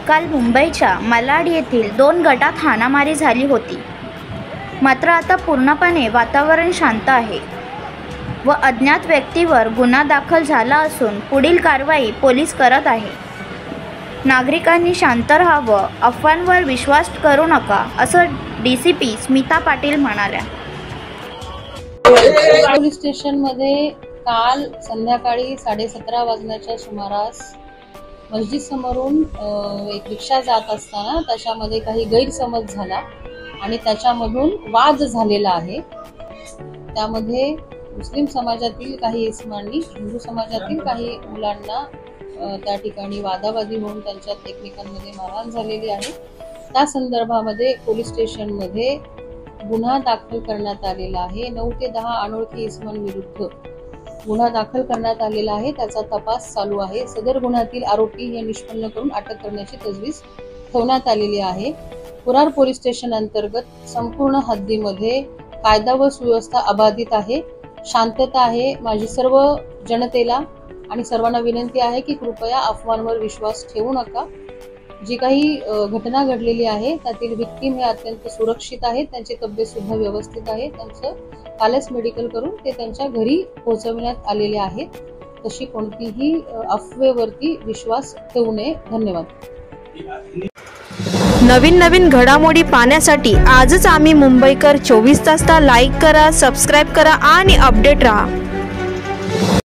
काल मुंबईच्या मालाड येथील 2 गटात हाणामारी झाली होती। मात्र आता पूर्णपणे वातावरण शांत आहे व अज्ञात व्यक्तीवर गुन्हा दाखल झाला असून पुढील कारवाई पोलीस करत आहेत। नागरिकांनी शांत राहावं, अफवांवर विश्वास करू नका, असं डीसीपी स्मिता पाटील म्हणाल्या। पोलीस स्टेशनमध्ये काल संध्याकाळी 17:30 वाजण्याच्या सुमारास मस्जिद समोरून एक रिक्षा जात असताना त्याच्यामध्ये काही गैरसमज झाला आणि त्याच्यामधून वाद झालेला आहे। त्यामध्ये मुस्लिम समाजातील काही इसमांनी हिंदू समाजातील काही मुलांना त्या ठिकाणी वादावादी होऊन त्यांच्यात एकमेकांमध्ये मारहाण झालेली आहे। त्या संदर्भामध्ये पोलीस स्टेशनमध्ये गुन्हा दाखल करण्यात आलेला आहे। 9 ते 10 अनोळखी इसमांविरुद्ध गुन्हा दाखल करण्यात आलेला आहे। त्याचा तपास चालू आहे। सदर गुन्ह्यातील आरोपी हे निष्पन्न करून अटक करण्याची तजवीज ठेवण्यात आलेली आहे। कुरार पोलीस स्टेशन अंतर्गत संपूर्ण हद्दीमध्ये कायदा व सुव्यवस्था अबाधित आहे, शांतता आहे। माझी सर्व जनतेला आणि सर्वांना विनंती आहे की कृपया अफवांवर विश्वास ठेवू नका। जी काही घटना घडलेली आहे त्यातील विक्टीम हे अत्यंत सुरक्षित आहेत, त्यांची तब्येत सुद्धा व्यवस्थित आहे। त्यांचं कालच मेडिकल करून ते त्यांच्या घरी पोहोचविण्यात आलेले आहेत। तशी कोणतीही अफवेवरती विश्वास ठेवू नये। धन्यवाद। नवीन घडामोडी पाहण्यासाठी आजच आम्ही मुंबईकर 24 तासला लाईक करा, सबस्क्राईब करा आणि अपडेट रहा।